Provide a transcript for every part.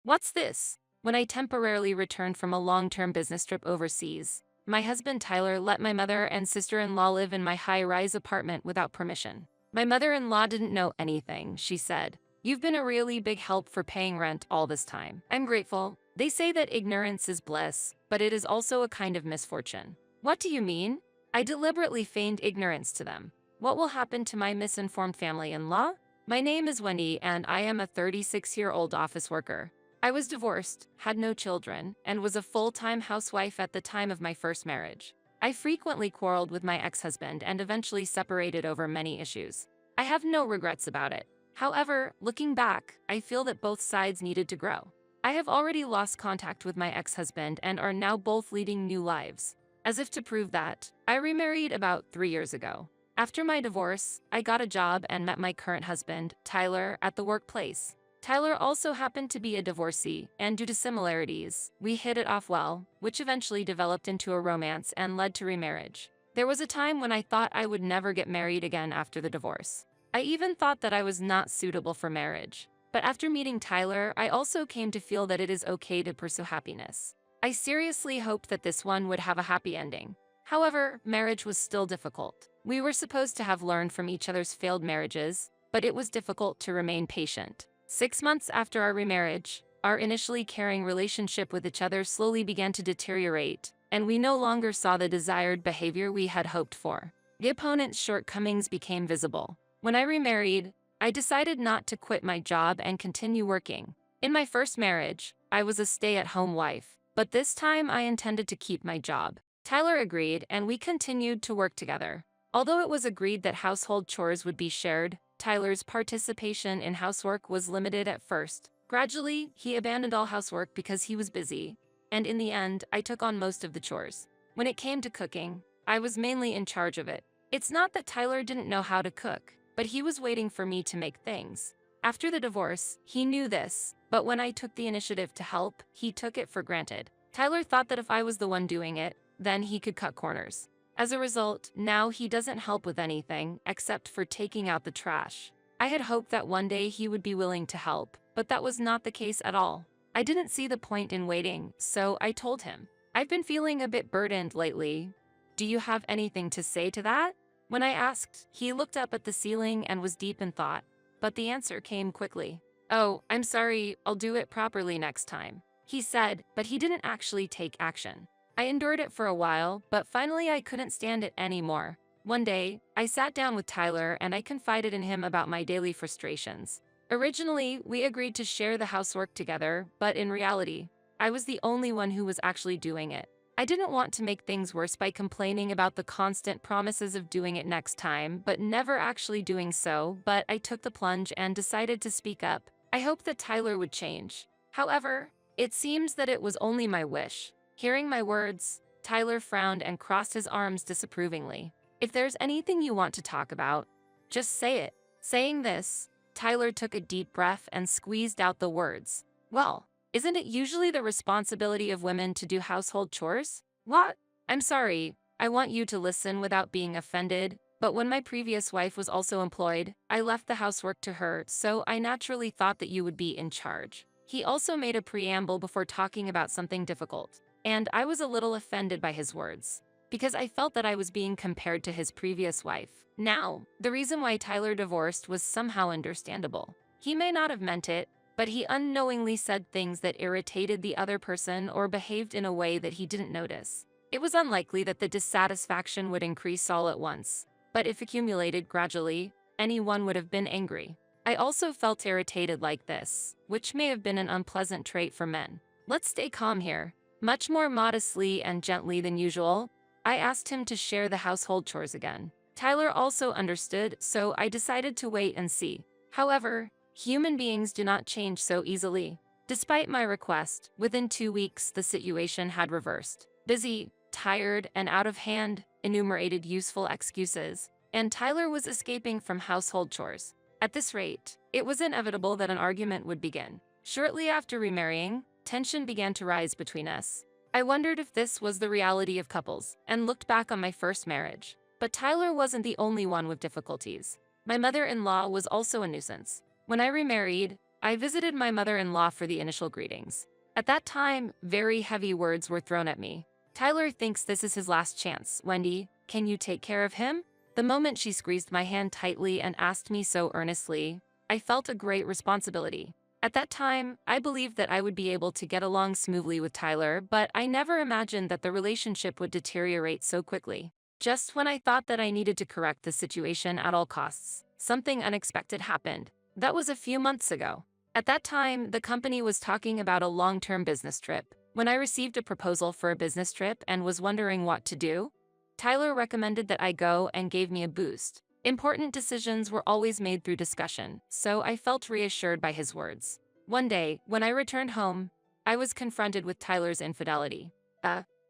What's this? When I temporarily returned from a long-term business trip overseas, my husband Tyler let my mother and sister-in-law live in my high-rise apartment without permission. My mother-in-law didn't know anything, she said. You've been a really big help for paying rent all this time. I'm grateful. They say that ignorance is bliss, but it is also a kind of misfortune. What do you mean? I deliberately feigned ignorance to them. What will happen to my misinformed family-in-law? My name is Wendy and I am a 36-year-old office worker. I was divorced, had no children, and was a full-time housewife at the time of my first marriage. I frequently quarreled with my ex-husband and eventually separated over many issues. I have no regrets about it. However, looking back, I feel that both sides needed to grow. I have already lost contact with my ex-husband and are now both leading new lives. As if to prove that, I remarried about 3 years ago. After my divorce, I got a job and met my current husband, Tyler, at the workplace. Tyler also happened to be a divorcee, and due to similarities, we hit it off well, which eventually developed into a romance and led to remarriage. There was a time when I thought I would never get married again after the divorce. I even thought that I was not suitable for marriage. But after meeting Tyler, I also came to feel that it is okay to pursue happiness. I seriously hoped that this one would have a happy ending. However, marriage was still difficult. We were supposed to have learned from each other's failed marriages, but it was difficult to remain patient. 6 months after our remarriage, our initially caring relationship with each other slowly began to deteriorate, and we no longer saw the desired behavior we had hoped for. The opponent's shortcomings became visible. When I remarried, I decided not to quit my job and continue working. In my first marriage, I was a stay-at-home wife, but this time I intended to keep my job. Tyler agreed, and we continued to work together. Although it was agreed that household chores would be shared, Tyler's participation in housework was limited at first. Gradually, he abandoned all housework because he was busy, and in the end, I took on most of the chores. When it came to cooking, I was mainly in charge of it. It's not that Tyler didn't know how to cook, but he was waiting for me to make things. After the divorce, he knew this, but when I took the initiative to help, he took it for granted. Tyler thought that if I was the one doing it, then he could cut corners. As a result, now he doesn't help with anything except for taking out the trash. I had hoped that one day he would be willing to help, but that was not the case at all. I didn't see the point in waiting, so I told him, I've been feeling a bit burdened lately. Do you have anything to say to that? When I asked, he looked up at the ceiling and was deep in thought, but the answer came quickly. Oh, I'm sorry, I'll do it properly next time, he said, but he didn't actually take action. I endured it for a while, but finally I couldn't stand it anymore. One day, I sat down with Tyler and I confided in him about my daily frustrations. Originally, we agreed to share the housework together, but in reality, I was the only one who was actually doing it. I didn't want to make things worse by complaining about the constant promises of doing it next time, but never actually doing so, but I took the plunge and decided to speak up. I hoped that Tyler would change. However, it seems that it was only my wish. Hearing my words, Tyler frowned and crossed his arms disapprovingly. If there's anything you want to talk about, just say it. Saying this, Tyler took a deep breath and squeezed out the words. Well, isn't it usually the responsibility of women to do household chores? What? I'm sorry, I want you to listen without being offended, but when my previous wife was also employed, I left the housework to her, so I naturally thought that you would be in charge. He also made a preamble before talking about something difficult. And I was a little offended by his words, because I felt that I was being compared to his previous wife. Now, the reason why Tyler divorced was somehow understandable. He may not have meant it, but he unknowingly said things that irritated the other person or behaved in a way that he didn't notice. It was unlikely that the dissatisfaction would increase all at once, but if accumulated gradually, anyone would have been angry. I also felt irritated like this, which may have been an unpleasant trait for men. Let's stay calm here. Much more modestly and gently than usual, I asked him to share the household chores again. Tyler also understood, so I decided to wait and see. However, human beings do not change so easily. Despite my request, within 2 weeks the situation had reversed. Busy, tired, and out of hand, enumerated useful excuses, and Tyler was escaping from household chores. At this rate, it was inevitable that an argument would begin. Shortly after remarrying, tension began to rise between us. I wondered if this was the reality of couples, and looked back on my first marriage. But Tyler wasn't the only one with difficulties. My mother-in-law was also a nuisance. When I remarried, I visited my mother-in-law for the initial greetings. At that time, very heavy words were thrown at me. Tyler thinks this is his last chance. Wendy, can you take care of him? The moment she squeezed my hand tightly and asked me so earnestly, I felt a great responsibility. At that time, I believed that I would be able to get along smoothly with Tyler, but I never imagined that the relationship would deteriorate so quickly. Just when I thought that I needed to correct the situation at all costs, something unexpected happened. That was a few months ago. At that time, the company was talking about a long-term business trip. When I received a proposal for a business trip and was wondering what to do, Tyler recommended that I go and gave me a boost. Important decisions were always made through discussion, so I felt reassured by his words. One day, when I returned home, I was confronted with Tyler's infidelity.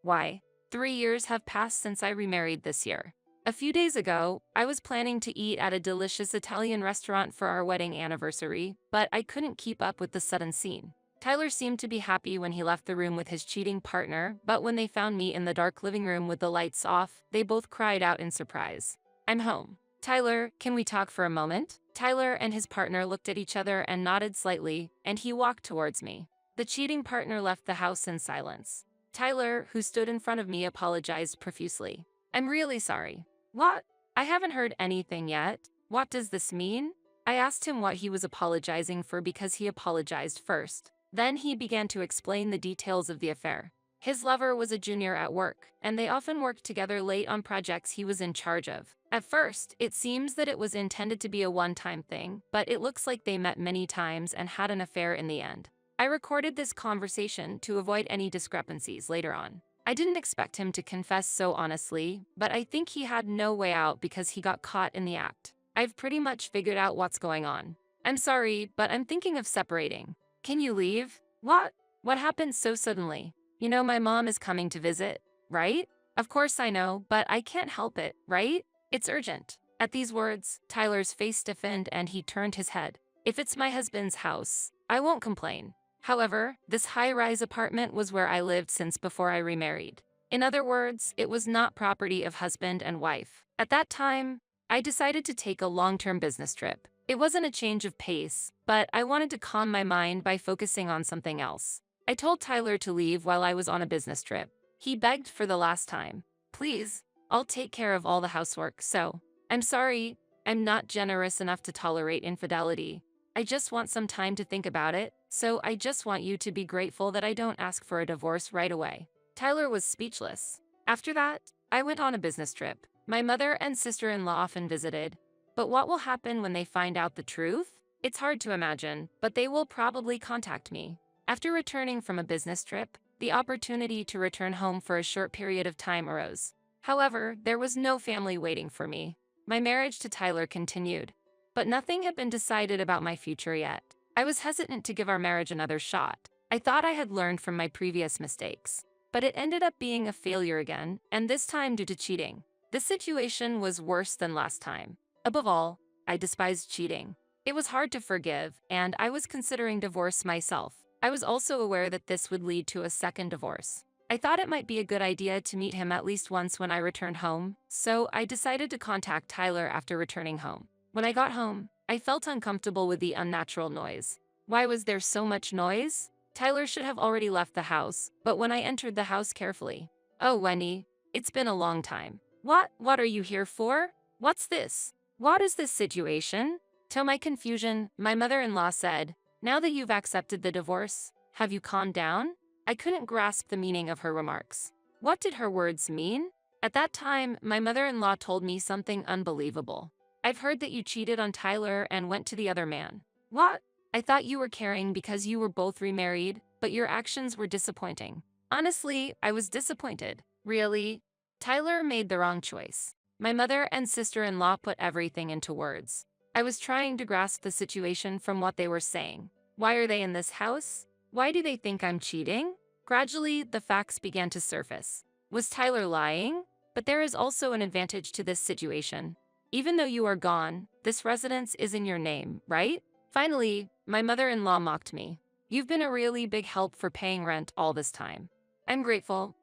Why? 3 years have passed since I remarried this year. A few days ago, I was planning to eat at a delicious Italian restaurant for our wedding anniversary, but I couldn't keep up with the sudden scene. Tyler seemed to be happy when he left the room with his cheating partner, but when they found me in the dark living room with the lights off, they both cried out in surprise. I'm home. Tyler, can we talk for a moment? Tyler and his partner looked at each other and nodded slightly, and he walked towards me. The cheating partner left the house in silence. Tyler, who stood in front of me, apologized profusely. I'm really sorry. What? I haven't heard anything yet. What does this mean? I asked him what he was apologizing for because he apologized first. Then he began to explain the details of the affair. His lover was a junior at work, and they often worked together late on projects he was in charge of. At first, it seems that it was intended to be a one-time thing, but it looks like they met many times and had an affair in the end. I recorded this conversation to avoid any discrepancies later on. I didn't expect him to confess so honestly, but I think he had no way out because he got caught in the act. I've pretty much figured out what's going on. I'm sorry, but I'm thinking of separating. Can you leave? What? What happened so suddenly? You know my mom is coming to visit, right? Of course I know, but I can't help it, right? It's urgent. At these words, Tyler's face stiffened and he turned his head. If it's my husband's house, I won't complain. However, this high-rise apartment was where I lived since before I remarried. In other words, it was not property of husband and wife. At that time, I decided to take a long-term business trip. It wasn't a change of pace, but I wanted to calm my mind by focusing on something else. I told Tyler to leave while I was on a business trip. He begged for the last time. Please, I'll take care of all the housework, so. I'm sorry, I'm not generous enough to tolerate infidelity. I just want some time to think about it, so I just want you to be grateful that I don't ask for a divorce right away. Tyler was speechless. After that, I went on a business trip. My mother and sister-in-law often visited. But what will happen when they find out the truth? It's hard to imagine, but they will probably contact me. After returning from a business trip, the opportunity to return home for a short period of time arose. However, there was no family waiting for me. My marriage to Tyler continued. But nothing had been decided about my future yet. I was hesitant to give our marriage another shot. I thought I had learned from my previous mistakes. But it ended up being a failure again, and this time due to cheating. This situation was worse than last time. Above all, I despised cheating. It was hard to forgive, and I was considering divorce myself. I was also aware that this would lead to a second divorce. I thought it might be a good idea to meet him at least once when I returned home, so I decided to contact Tyler after returning home. When I got home, I felt uncomfortable with the unnatural noise. Why was there so much noise? Tyler should have already left the house, but when I entered the house carefully. Oh, Wendy, it's been a long time. What are you here for? What's this? What is this situation? To my confusion, my mother-in-law said, now that you've accepted the divorce, have you calmed down? I couldn't grasp the meaning of her remarks. What did her words mean? At that time, my mother-in-law told me something unbelievable. I've heard that you cheated on Tyler and went to the other man. What? I thought you were caring because you were both remarried, but your actions were disappointing. Honestly, I was disappointed. Really? Tyler made the wrong choice. My mother and sister-in-law put everything into words. I was trying to grasp the situation from what they were saying. Why are they in this house? Why do they think I'm cheating? Gradually, the facts began to surface. Was Tyler lying? But there is also an advantage to this situation. Even though you are gone, this residence is in your name, right? Finally, my mother-in-law mocked me. You've been a really big help for paying rent all this time. I'm grateful.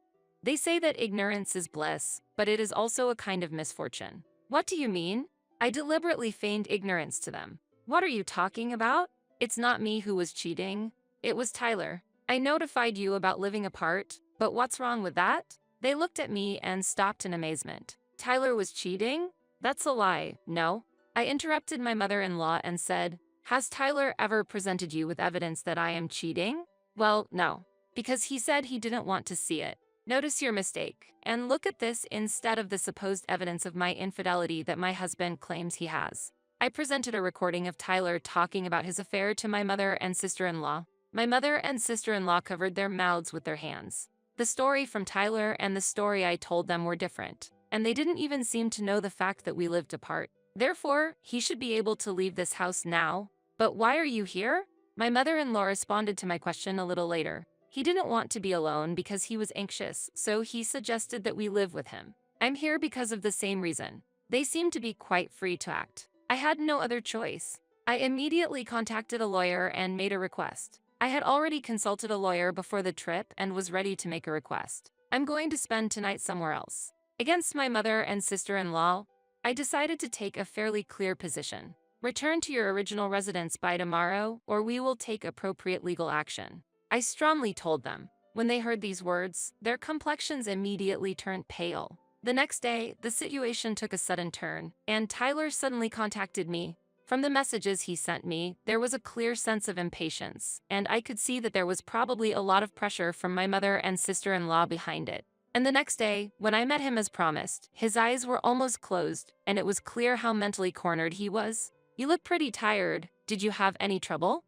They say that ignorance is bliss, but it is also a kind of misfortune. What do you mean? I deliberately feigned ignorance to them. What are you talking about? It's not me who was cheating. It was Tyler. I notified you about living apart, but what's wrong with that? They looked at me and stopped in amazement. Tyler was cheating? That's a lie, no? I interrupted my mother-in-law and said, has Tyler ever presented you with evidence that I am cheating? Well, no, because he said he didn't want to see it. Notice your mistake, and look at this instead of the supposed evidence of my infidelity that my husband claims he has. I presented a recording of Tyler talking about his affair to my mother and sister-in-law. My mother and sister-in-law covered their mouths with their hands. The story from Tyler and the story I told them were different, and they didn't even seem to know the fact that we lived apart. Therefore, he should be able to leave this house now. But why are you here? My mother-in-law responded to my question a little later. He didn't want to be alone because he was anxious, so he suggested that we live with him. I'm here because of the same reason. They seem to be quite free to act. I had no other choice. I immediately contacted a lawyer and made a request. I had already consulted a lawyer before the trip and was ready to make a request. I'm going to spend tonight somewhere else. Against my mother and sister-in-law, I decided to take a fairly clear position. Return to your original residence by tomorrow, or we will take appropriate legal action. I strongly told them. When they heard these words, their complexions immediately turned pale. The next day, the situation took a sudden turn, and Tyler suddenly contacted me. From the messages he sent me, there was a clear sense of impatience, and I could see that there was probably a lot of pressure from my mother and sister-in-law behind it. And the next day, when I met him as promised, his eyes were almost closed, and it was clear how mentally cornered he was. You look pretty tired. Did you have any trouble?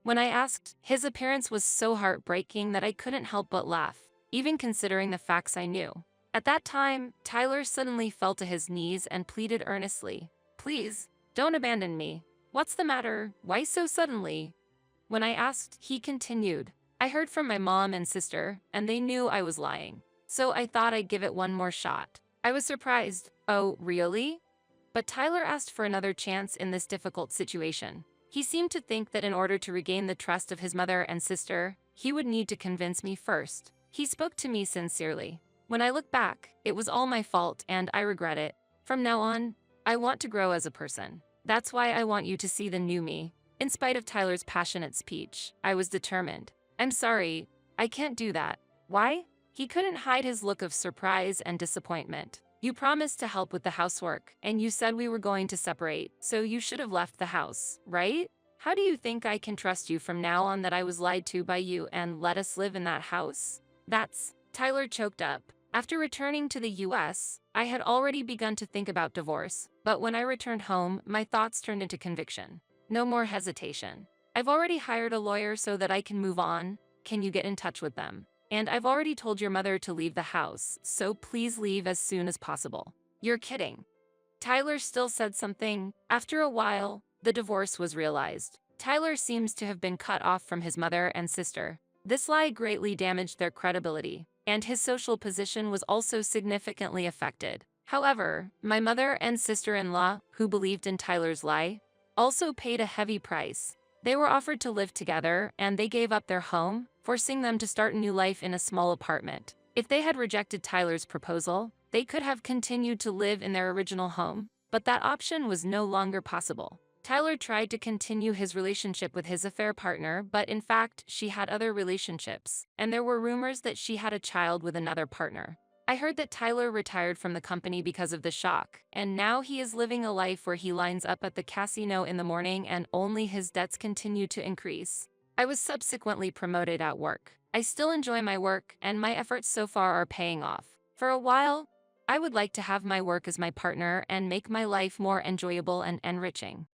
When I asked, his appearance was so heartbreaking that I couldn't help but laugh, even considering the facts I knew. At that time, Tyler suddenly fell to his knees and pleaded earnestly, please, don't abandon me. What's the matter? Why so suddenly? When I asked, he continued, I heard from my mom and sister, and they knew I was lying. So I thought I'd give it one more shot. I was surprised. Oh, really? But Tyler asked for another chance in this difficult situation. He seemed to think that in order to regain the trust of his mother and sister, he would need to convince me first. He spoke to me sincerely. When I look back, it was all my fault and I regret it. From now on, I want to grow as a person. That's why I want you to see the new me. In spite of Tyler's passionate speech, I was determined. I'm sorry, I can't do that. Why? He couldn't hide his look of surprise and disappointment. You promised to help with the housework, and you said we were going to separate, so you should have left the house, right? How do you think I can trust you from now on that I was lied to by you and let us live in that house? Tyler choked up. After returning to the US, I had already begun to think about divorce, but when I returned home, my thoughts turned into conviction. No more hesitation. I've already hired a lawyer so that I can move on. Can you get in touch with them? And I've already told your mother to leave the house, so please leave as soon as possible. You're kidding. Tyler still said something. After a while, the divorce was realized. Tyler seems to have been cut off from his mother and sister. This lie greatly damaged their credibility, and his social position was also significantly affected. However, my mother and sister-in-law, who believed in Tyler's lie, also paid a heavy price. They were offered to live together, and they gave up their home, forcing them to start a new life in a small apartment. If they had rejected Tyler's proposal, they could have continued to live in their original home, but that option was no longer possible. Tyler tried to continue his relationship with his affair partner, but in fact, she had other relationships, and there were rumors that she had a child with another partner. I heard that Tyler retired from the company because of the shock, and now he is living a life where he lines up at the casino in the morning and only his debts continue to increase. I was subsequently promoted at work. I still enjoy my work, and my efforts so far are paying off. For a while, I would like to have my work as my partner and make my life more enjoyable and enriching.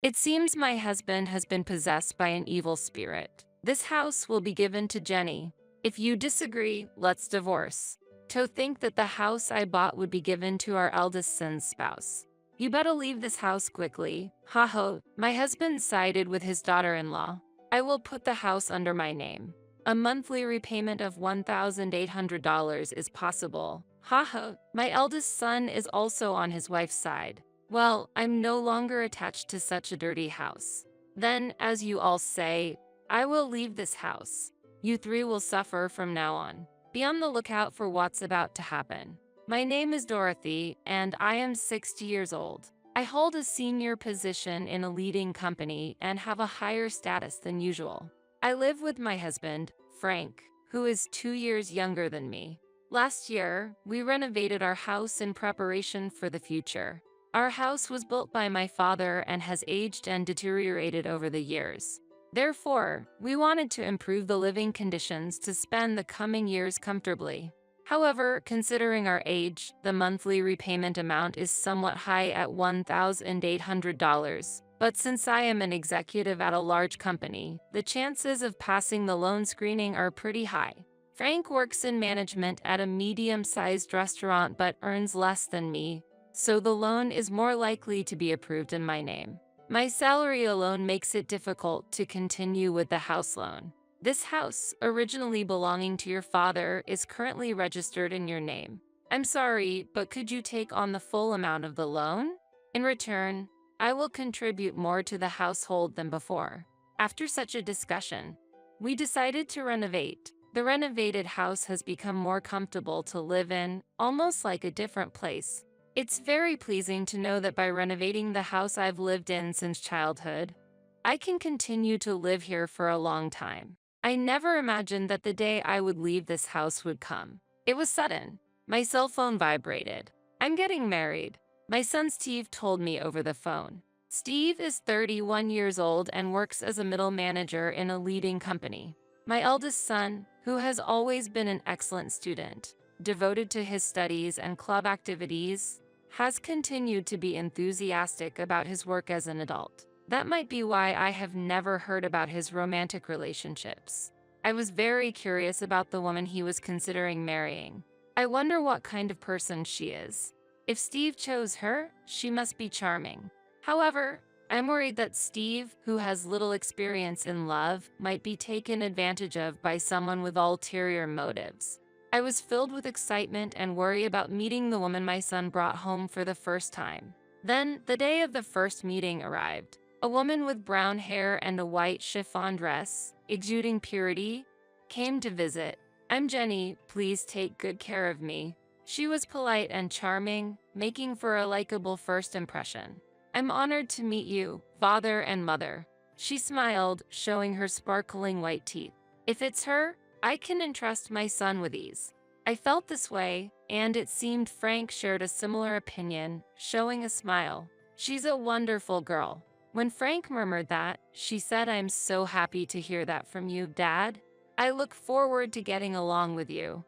It seems my husband has been possessed by an evil spirit. This house will be given to Jenny. If you disagree, let's divorce. To think that the house I bought would be given to our eldest son's spouse. You better leave this house quickly. Ha ha. My husband sided with his daughter-in-law. I will put the house under my name. A monthly repayment of $1,800 is possible. Ha ha. My eldest son is also on his wife's side. Well, I'm no longer attached to such a dirty house. Then, as you all say, I will leave this house. You three will suffer from now on. Be on the lookout for what's about to happen. My name is Dorothy, and I am 60 years old. I hold a senior position in a leading company and have a higher status than usual. I live with my husband, Frank, who is 2 years younger than me. Last year, we renovated our house in preparation for the future. Our house was built by my father and has aged and deteriorated over the years. Therefore, we wanted to improve the living conditions to spend the coming years comfortably. However, considering our age, the monthly repayment amount is somewhat high at $1,800. But since I am an executive at a large company, the chances of passing the loan screening are pretty high. Frank works in management at a medium-sized restaurant but earns less than me, so the loan is more likely to be approved in my name. My salary alone makes it difficult to continue with the house loan. This house, originally belonging to your father, is currently registered in your name. I'm sorry, but could you take on the full amount of the loan? In return, I will contribute more to the household than before. After such a discussion, we decided to renovate. The renovated house has become more comfortable to live in, almost like a different place. It's very pleasing to know that by renovating the house I've lived in since childhood, I can continue to live here for a long time. I never imagined that the day I would leave this house would come. It was sudden. My cell phone vibrated. I'm getting married. My son Steve told me over the phone. Steve is 31 years old and works as a middle manager in a leading company. My eldest son, who has always been an excellent student, devoted to his studies and club activities, has continued to be enthusiastic about his work as an adult. That might be why I have never heard about his romantic relationships. I was very curious about the woman he was considering marrying. I wonder what kind of person she is. If Steve chose her, she must be charming. However, I'm worried that Steve, who has little experience in love, might be taken advantage of by someone with ulterior motives. I was filled with excitement and worry about meeting the woman my son brought home for the first time. Then, the day of the first meeting arrived. A woman with brown hair and a white chiffon dress, exuding purity, came to visit. I'm Jenny, please take good care of me. She was polite and charming, making for a likable first impression. I'm honored to meet you, father and mother. She smiled, showing her sparkling white teeth. If it's her, I can entrust my son with ease. I felt this way, and it seemed Frank shared a similar opinion, showing a smile. She's a wonderful girl. When Frank murmured that, she said, I'm so happy to hear that from you, Dad. I look forward to getting along with you.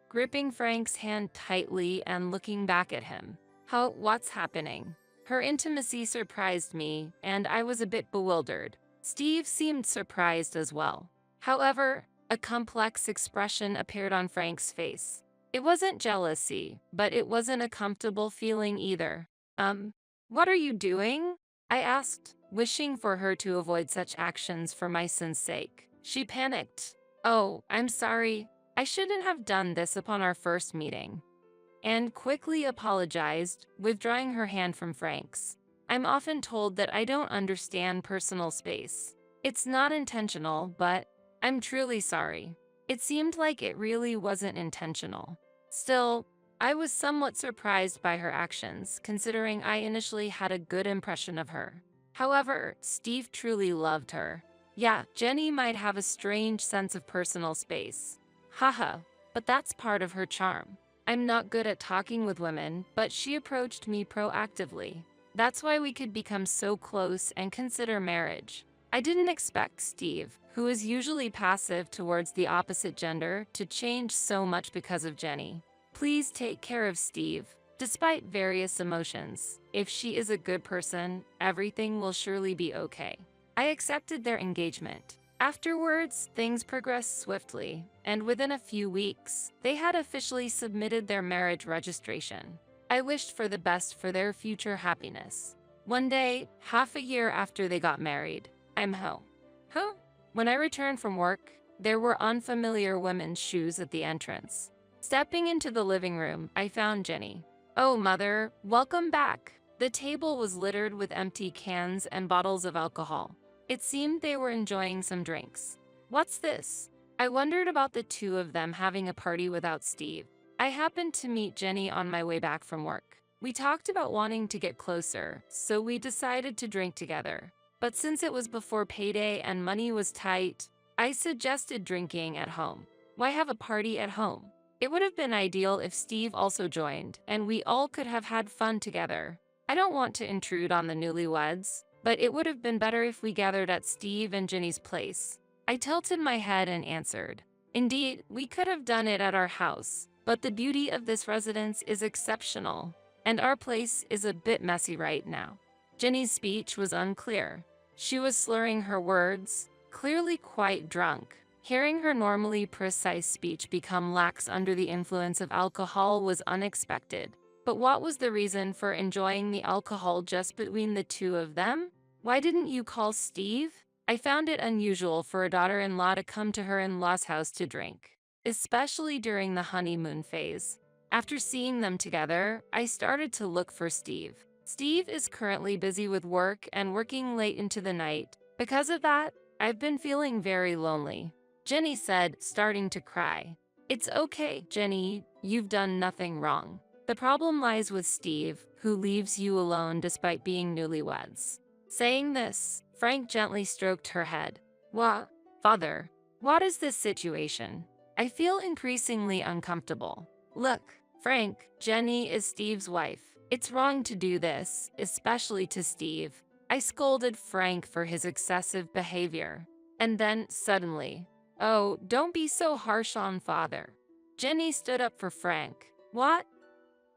Gripping Frank's hand tightly and looking back at him. What's happening? Her intimacy surprised me, and I was a bit bewildered. Steve seemed surprised as well. However, a complex expression appeared on Frank's face. It wasn't jealousy, but it wasn't a comfortable feeling either. What are you doing? I asked, wishing for her to avoid such actions for my son's sake. She panicked. Oh, I'm sorry. I shouldn't have done this upon our first meeting. And quickly apologized, withdrawing her hand from Frank's. I'm often told that I don't understand personal space. It's not intentional, but I'm truly sorry. It seemed like it really wasn't intentional. Still, I was somewhat surprised by her actions, considering I initially had a good impression of her. However, Steve truly loved her. Yeah, Jenny might have a strange sense of personal space. Haha, but that's part of her charm. I'm not good at talking with women, but she approached me proactively. That's why we could become so close and consider marriage. I didn't expect Steve, who is usually passive towards the opposite gender, to change so much because of Jenny. Please take care of Steve. Despite various emotions, if she is a good person, everything will surely be okay. I accepted their engagement. Afterwards, things progressed swiftly, and within a few weeks, they had officially submitted their marriage registration. I wished for the best for their future happiness. One day, half a year after they got married, I'm home. When I returned from work, there were unfamiliar women's shoes at the entrance. Stepping into the living room, I found Jenny. Oh, Mother, welcome back. The table was littered with empty cans and bottles of alcohol. It seemed they were enjoying some drinks. What's this? I wondered about the two of them having a party without Steve. I happened to meet Jenny on my way back from work. We talked about wanting to get closer, so we decided to drink together. But since it was before payday and money was tight, I suggested drinking at home. Why have a party at home? It would have been ideal if Steve also joined, and we all could have had fun together. I don't want to intrude on the newlyweds, but it would have been better if we gathered at Steve and Jenny's place. I tilted my head and answered, "Indeed, we could have done it at our house, but the beauty of this residence is exceptional, and our place is a bit messy right now." Jenny's speech was unclear. She was slurring her words, clearly quite drunk. Hearing her normally precise speech become lax under the influence of alcohol was unexpected. But what was the reason for enjoying the alcohol just between the two of them? Why didn't you call Steve? I found it unusual for a daughter-in-law to come to her in-law's house to drink, especially during the honeymoon phase. After seeing them together, I started to look for Steve. Steve is currently busy with work and working late into the night. Because of that, I've been feeling very lonely. Jenny said, starting to cry. "It's okay, Jenny, you've done nothing wrong. The problem lies with Steve, who leaves you alone despite being newlyweds." Saying this, Frank gently stroked her head. "What, father? What is this situation? I feel increasingly uncomfortable." "Look, Frank, Jenny is Steve's wife. It's wrong to do this, especially to Steve." I scolded Frank for his excessive behavior. And then, suddenly, "Oh, don't be so harsh on father." Jenny stood up for Frank. "What?"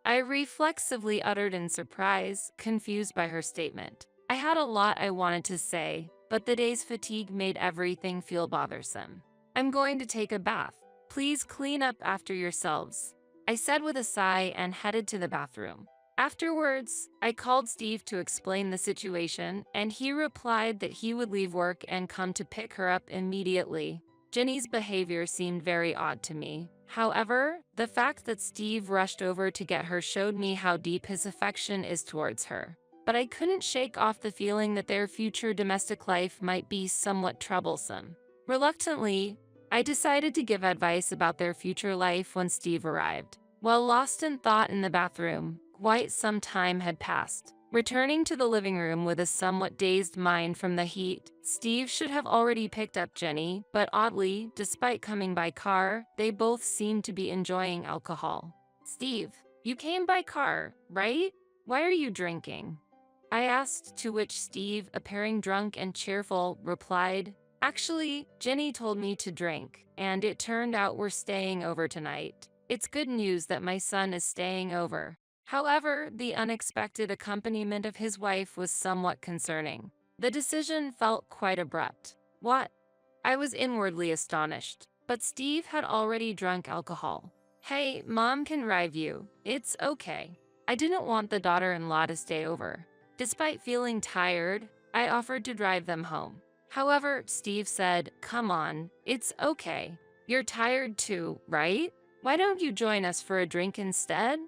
I reflexively uttered in surprise, confused by her statement. I had a lot I wanted to say, but the day's fatigue made everything feel bothersome. "I'm going to take a bath. Please clean up after yourselves," I said with a sigh and headed to the bathroom. Afterwards, I called Steve to explain the situation, and he replied that he would leave work and come to pick her up immediately. Jenny's behavior seemed very odd to me. However, the fact that Steve rushed over to get her showed me how deep his affection is towards her. But I couldn't shake off the feeling that their future domestic life might be somewhat troublesome. Reluctantly, I decided to give advice about their future life when Steve arrived. While lost in thought in the bathroom, quite some time had passed. Returning to the living room with a somewhat dazed mind from the heat, Steve should have already picked up Jenny, but oddly, despite coming by car, they both seemed to be enjoying alcohol. "Steve, you came by car, right? Why are you drinking?" I asked, to which Steve, appearing drunk and cheerful, replied, "Actually, Jenny told me to drink, and it turned out we're staying over tonight. It's good news that my son is staying over." However, the unexpected accompaniment of his wife was somewhat concerning. The decision felt quite abrupt. "What?" I was inwardly astonished, but Steve had already drunk alcohol. "Hey, Mom can drive you. It's okay." I didn't want the daughter-in-law to stay over. Despite feeling tired, I offered to drive them home. However, Steve said, "Come on, it's okay. You're tired too, right? Why don't you join us for a drink instead?"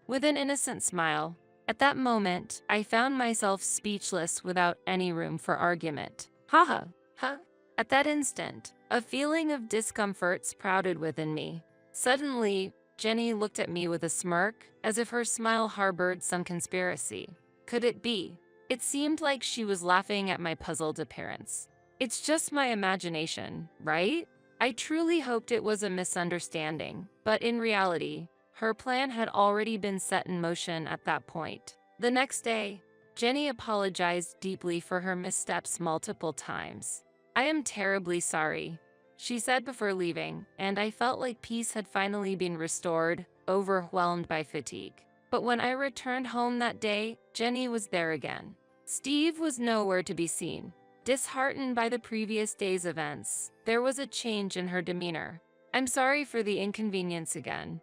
With an innocent smile. At that moment, I found myself speechless without any room for argument. Haha, huh? At that instant, a feeling of discomfort sprouted within me. Suddenly, Jenny looked at me with a smirk, as if her smile harbored some conspiracy. Could it be? It seemed like she was laughing at my puzzled appearance. "It's just my imagination, right?" I truly hoped it was a misunderstanding, but in reality, her plan had already been set in motion at that point. The next day, Jenny apologized deeply for her missteps multiple times. "I am terribly sorry," she said before leaving, and I felt like peace had finally been restored, overwhelmed by fatigue. But when I returned home that day, Jenny was there again. Steve was nowhere to be seen. Disheartened by the previous day's events, there was a change in her demeanor. "I'm sorry for the inconvenience again,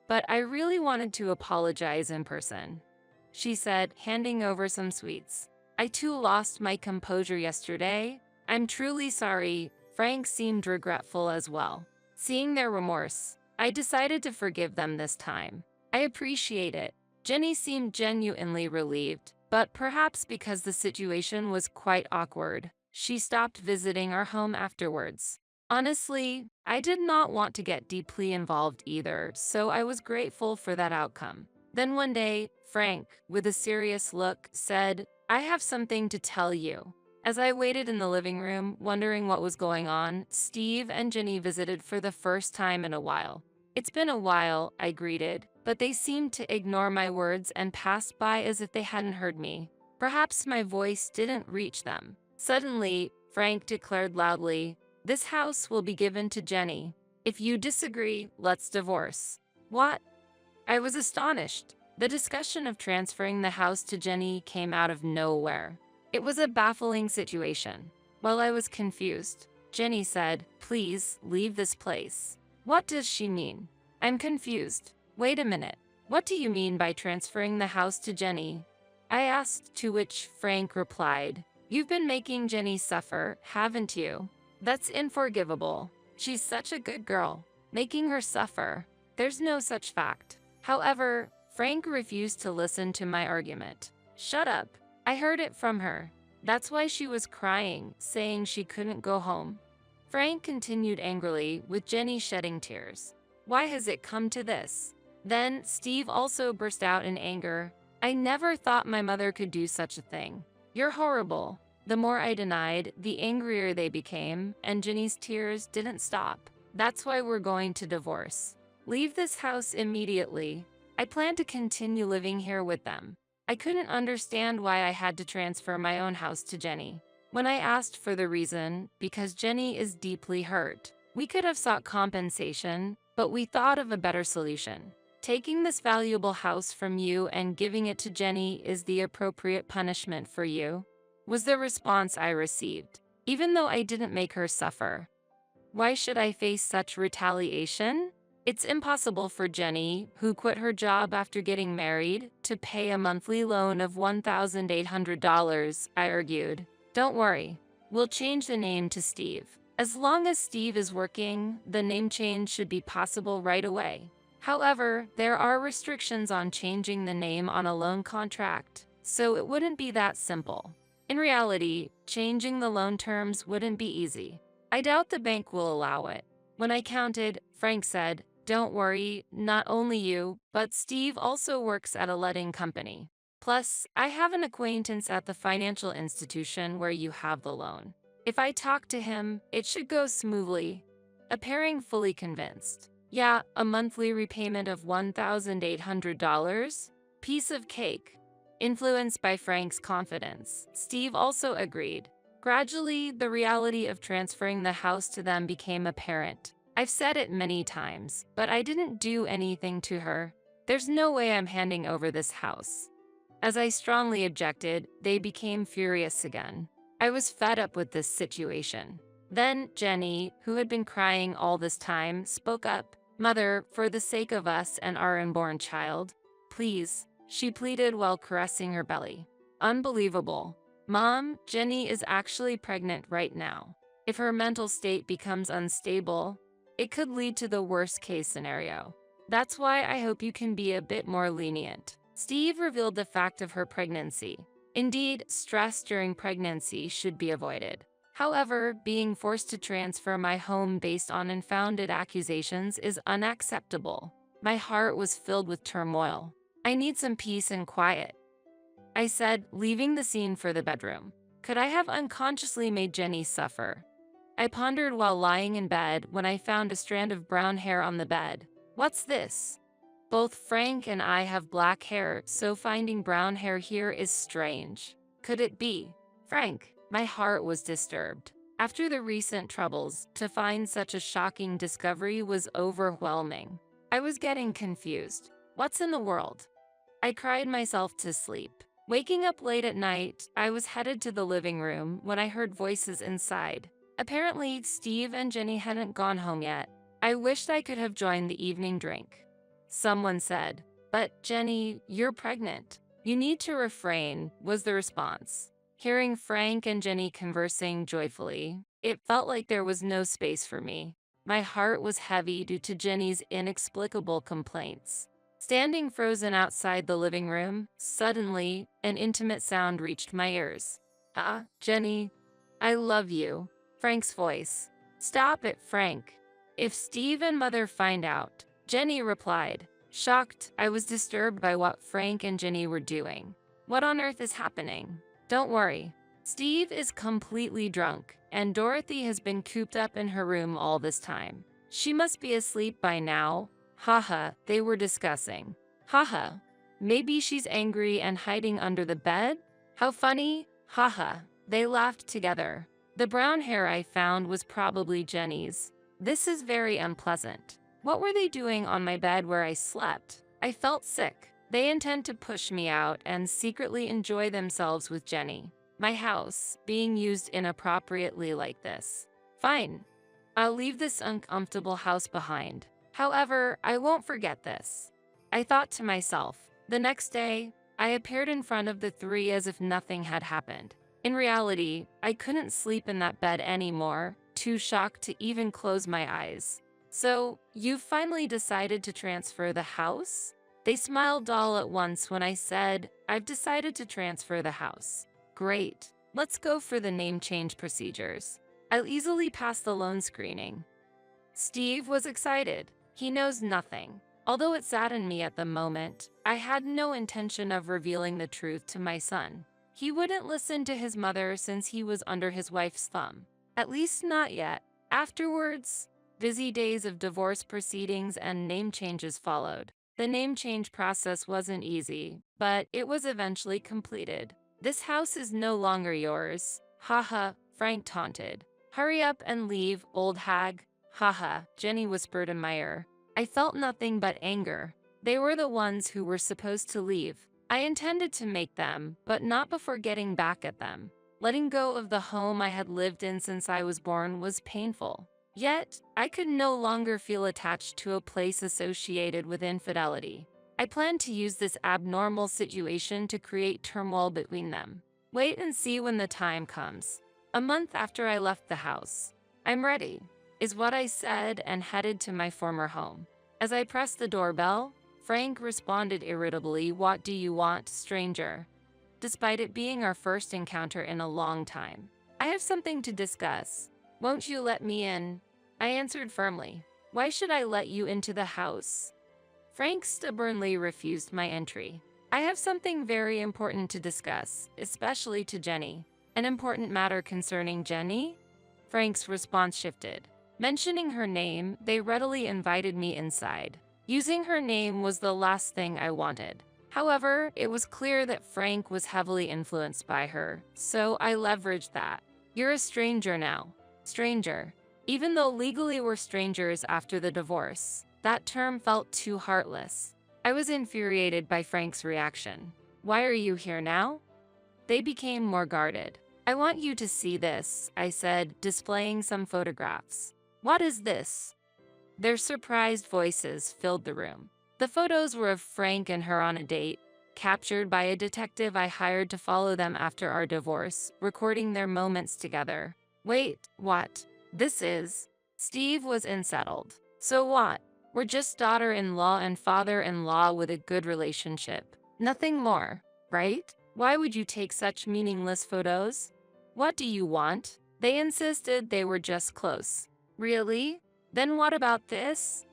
but I really wanted to apologize in person," she said, handing over some sweets. "I too lost my composure yesterday. I'm truly sorry." Frank seemed regretful as well. Seeing their remorse, I decided to forgive them this time. "I appreciate it." Jenny seemed genuinely relieved, but perhaps because the situation was quite awkward, she stopped visiting our home afterwards. Honestly, I did not want to get deeply involved either, so I was grateful for that outcome. Then one day, Frank, with a serious look, said, "I have something to tell you." As I waited in the living room, wondering what was going on, Steve and Jenny visited for the first time in a while. "It's been a while," I greeted, but they seemed to ignore my words and passed by as if they hadn't heard me. Perhaps my voice didn't reach them. Suddenly, Frank declared loudly, "This house will be given to Jenny. If you disagree, let's divorce." What? I was astonished. The discussion of transferring the house to Jenny came out of nowhere. It was a baffling situation. While I was confused, Jenny said, "Please leave this place." What does she mean? I'm confused. Wait a minute. What do you mean by transferring the house to Jenny? I asked, to which Frank replied, "You've been making Jenny suffer, haven't you? That's unforgivable. She's such a good girl. Making her suffer. There's no such fact." However, Frank refused to listen to my argument. "Shut up. I heard it from her. That's why she was crying, saying she couldn't go home." Frank continued angrily, with Jenny shedding tears. "Why has it come to this?" Then Steve also burst out in anger. "I never thought my mother could do such a thing. You're horrible." The more I denied, the angrier they became, and Jenny's tears didn't stop. "That's why we're going to divorce. Leave this house immediately. I plan to continue living here with them." I couldn't understand why I had to transfer my own house to Jenny. When I asked for the reason, because Jenny is deeply hurt. We could have sought compensation, but we thought of a better solution. "Taking this valuable house from you and giving it to Jenny is the appropriate punishment for you," was the response I received, even though I didn't make her suffer. Why should I face such retaliation? It's impossible for Jenny, who quit her job after getting married, to pay a monthly loan of $1,800, I argued. "Don't worry. We'll change the name to Steve. As long as Steve is working, the name change should be possible right away." However, there are restrictions on changing the name on a loan contract, so it wouldn't be that simple. In reality, changing the loan terms wouldn't be easy. I doubt the bank will allow it. When I counted, Frank said, "Don't worry, not only you, but Steve also works at a letting company. Plus, I have an acquaintance at the financial institution where you have the loan. If I talk to him, it should go smoothly." Appearing fully convinced. "Yeah, a monthly repayment of $1,800? Piece of cake." Influenced by Frank's confidence, Steve also agreed. Gradually, the reality of transferring the house to them became apparent. I've said it many times, but I didn't do anything to her. There's no way I'm handing over this house. As I strongly objected, they became furious again. I was fed up with this situation. Then Jenny, who had been crying all this time, spoke up. "Mother, for the sake of us and our unborn child, please," she pleaded while caressing her belly. Unbelievable. "Mom, Jenny is actually pregnant right now. If her mental state becomes unstable, it could lead to the worst-case scenario. That's why I hope you can be a bit more lenient." Steve revealed the fact of her pregnancy. Indeed, stress during pregnancy should be avoided. However, being forced to transfer my home based on unfounded accusations is unacceptable. My heart was filled with turmoil. "I need some peace and quiet," I said, leaving the scene for the bedroom. Could I have unconsciously made Jenny suffer? I pondered while lying in bed when I found a strand of brown hair on the bed. What's this? Both Frank and I have black hair, so finding brown hair here is strange. Could it be Frank? My heart was disturbed. After the recent troubles, to find such a shocking discovery was overwhelming. I was getting confused. What's in the world? I cried myself to sleep. Waking up late at night, I was headed to the living room when I heard voices inside. Apparently, Steve and Jenny hadn't gone home yet. I wished I could have joined the evening drink. Someone said, "But Jenny, you're pregnant. You need to refrain," was the response. Hearing Frank and Jenny conversing joyfully, it felt like there was no space for me. My heart was heavy due to Jenny's inexplicable complaints. Standing frozen outside the living room, suddenly, an intimate sound reached my ears. "Ah, Jenny, I love you." Frank's voice. Stop it, Frank. If Steve and Mother find out, Jenny replied. Shocked, I was disturbed by what Frank and Jenny were doing. What on earth is happening? Don't worry. Steve is completely drunk, and Dorothy has been cooped up in her room all this time. She must be asleep by now. Haha, they were discussing. Haha, maybe she's angry and hiding under the bed? How funny. Haha, they laughed together. The brown hair I found was probably Jenny's. This is very unpleasant. What were they doing on my bed where I slept? I felt sick. They intend to push me out and secretly enjoy themselves with Jenny. My house being used inappropriately like this. Fine. I'll leave this uncomfortable house behind. However, I won't forget this. I thought to myself. The next day, I appeared in front of the three as if nothing had happened. In reality, I couldn't sleep in that bed anymore, too shocked to even close my eyes. So, you've finally decided to transfer the house? They smiled all at once when I said, I've decided to transfer the house. Great. Let's go for the name change procedures. I'll easily pass the loan screening. Steve was excited. He knows nothing. Although it saddened me at the moment, I had no intention of revealing the truth to my son. He wouldn't listen to his mother since he was under his wife's thumb. At least not yet. Afterwards, busy days of divorce proceedings and name changes followed. The name change process wasn't easy, but it was eventually completed. This house is no longer yours. Haha, Frank taunted. Hurry up and leave, old hag. Haha, Jenny whispered in my ear. I felt nothing but anger. They were the ones who were supposed to leave. I intended to make them, but not before getting back at them. Letting go of the home I had lived in since I was born was painful. Yet, I could no longer feel attached to a place associated with infidelity. I planned to use this abnormal situation to create turmoil between them. Wait and see when the time comes. A month after I left the house. I'm ready, is what I said and headed to my former home. As I pressed the doorbell, Frank responded irritably, What do you want, stranger? Despite it being our first encounter in a long time. I have something to discuss. Won't you let me in? I answered firmly. Why should I let you into the house? Frank stubbornly refused my entry. I have something very important to discuss, especially to Jenny. An important matter concerning Jenny? Frank's response shifted. Mentioning her name, they readily invited me inside. Using her name was the last thing I wanted. However, it was clear that Frank was heavily influenced by her, so I leveraged that. You're a stranger now. Stranger. Even though legally we're strangers after the divorce, that term felt too heartless. I was infuriated by Frank's reaction. Why are you here now? They became more guarded. I want you to see this, I said, displaying some photographs. What is this? Their surprised voices filled the room. The photos were of Frank and her on a date, captured by a detective I hired to follow them after our divorce, recording their moments together. Wait, what? This is... Steve was unsettled. So what? We're just daughter-in-law and father-in-law with a good relationship. Nothing more, right? Why would you take such meaningless photos? What do you want? They insisted they were just close. Really? Then what about this?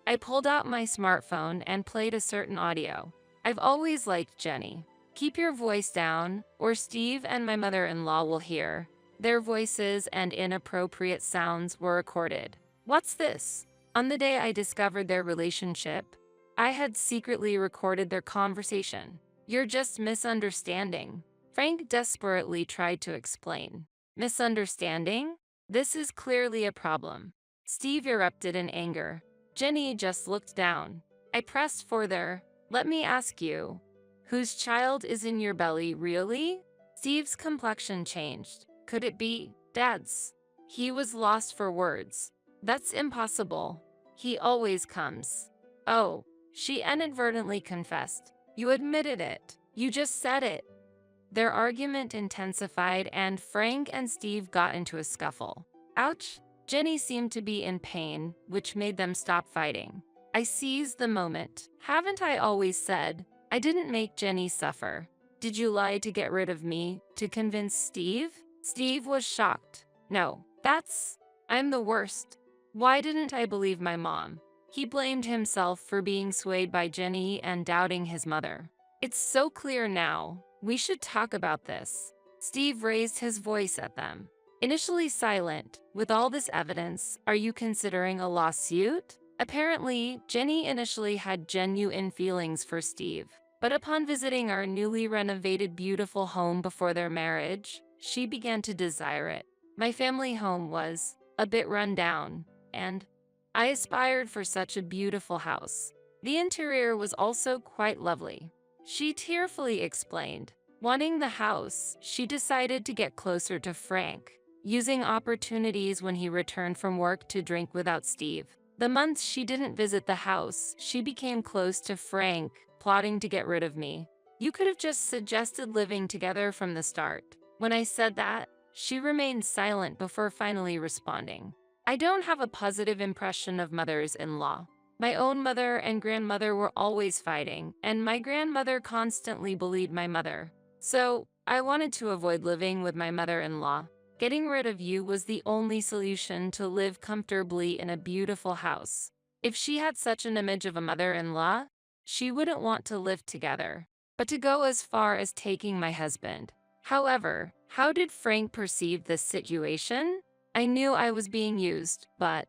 I pulled out my smartphone and played a certain audio. I've always liked Jenny. Keep your voice down, or Steve and my mother-in-law will hear. Their voices and inappropriate sounds were recorded. What's this? On the day I discovered their relationship, I had secretly recorded their conversation. You're just misunderstanding. Frank desperately tried to explain. Misunderstanding? This is clearly a problem. Steve erupted in anger. Jenny just looked down. I pressed further. Let me ask you, whose child is in your belly, really? Steve's complexion changed. Could it be Dad's? He was lost for words. That's impossible. He always comes. Oh, she inadvertently confessed. You admitted it. You just said it. Their argument intensified and Frank and Steve got into a scuffle. Ouch! Jenny seemed to be in pain, which made them stop fighting. I seized the moment. Haven't I always said, I didn't make Jenny suffer? Did you lie to get rid of me, to convince Steve? Steve was shocked. No, that's... I'm the worst. Why didn't I believe my mom? He blamed himself for being swayed by Jenny and doubting his mother. It's so clear now. We should talk about this. Steve raised his voice at them. Initially silent, with all this evidence, are you considering a lawsuit? Apparently, Jenny initially had genuine feelings for Steve. But upon visiting our newly renovated beautiful home before their marriage, she began to desire it. My family home was a bit run down, and I aspired for such a beautiful house. The interior was also quite lovely. She tearfully explained. Wanting the house, she decided to get closer to Frank, using opportunities when he returned from work to drink without Steve. The months she didn't visit the house, she became close to Frank, plotting to get rid of me. You could have just suggested living together from the start. When I said that, she remained silent before finally responding. I don't have a positive impression of mothers-in-law. My own mother and grandmother were always fighting, and my grandmother constantly bullied my mother. So, I wanted to avoid living with my mother-in-law. Getting rid of you was the only solution to live comfortably in a beautiful house. If she had such an image of a mother-in-law, she wouldn't want to live together. But to go as far as taking my husband. However, how did Frank perceive this situation? I knew I was being used, but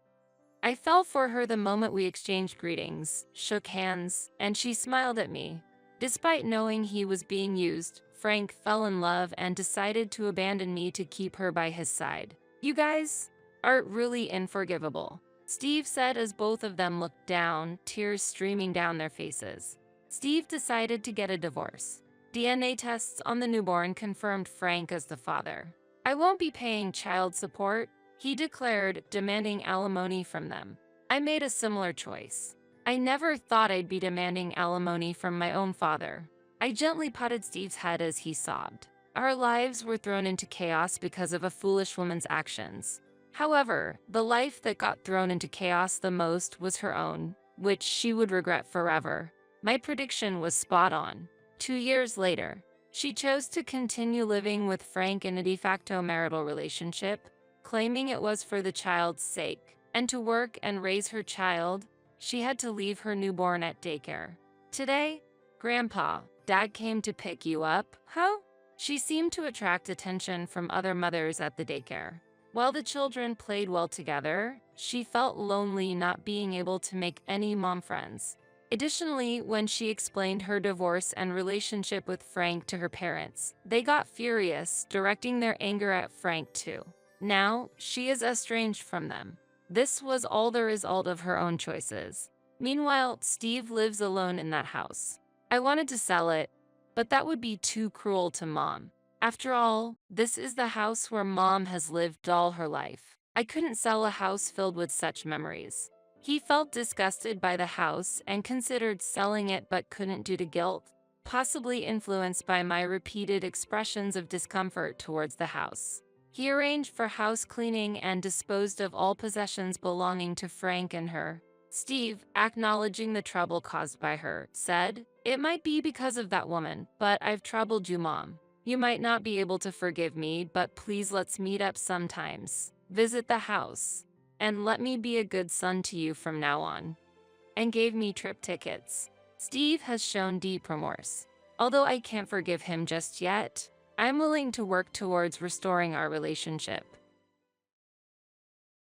I fell for her the moment we exchanged greetings, shook hands, and she smiled at me. Despite knowing he was being used, Frank fell in love and decided to abandon me to keep her by his side. You guys are really unforgivable, Steve said as both of them looked down, tears streaming down their faces. Steve decided to get a divorce. DNA tests on the newborn confirmed Frank as the father. I won't be paying child support, he declared, demanding alimony from them. I made a similar choice. I never thought I'd be demanding alimony from my own father. I gently patted Steve's head as he sobbed. Our lives were thrown into chaos because of a foolish woman's actions. However, the life that got thrown into chaos the most was her own, which she would regret forever. My prediction was spot on. 2 years later, she chose to continue living with Frank in a de facto marital relationship, claiming it was for the child's sake. And to work and raise her child, she had to leave her newborn at daycare. Today, Grandpa, Dad came to pick you up, huh? She seemed to attract attention from other mothers at the daycare. While the children played well together, she felt lonely not being able to make any mom friends. Additionally, when she explained her divorce and relationship with Frank to her parents, they got furious, directing their anger at Frank too. Now, she is estranged from them. This was all the result of her own choices. Meanwhile, Steve lives alone in that house. I wanted to sell it, but that would be too cruel to Mom. After all, this is the house where Mom has lived all her life. I couldn't sell a house filled with such memories. He felt disgusted by the house and considered selling it but couldn't due to guilt, possibly influenced by my repeated expressions of discomfort towards the house. He arranged for house cleaning and disposed of all possessions belonging to Frank and her. Steve, acknowledging the trouble caused by her, said, "It might be because of that woman, but I've troubled you, Mom. You might not be able to forgive me, but please let's meet up sometimes. Visit the house. And let me be a good son to you from now on." And gave me trip tickets. Steve has shown deep remorse. Although I can't forgive him just yet, I'm willing to work towards restoring our relationship.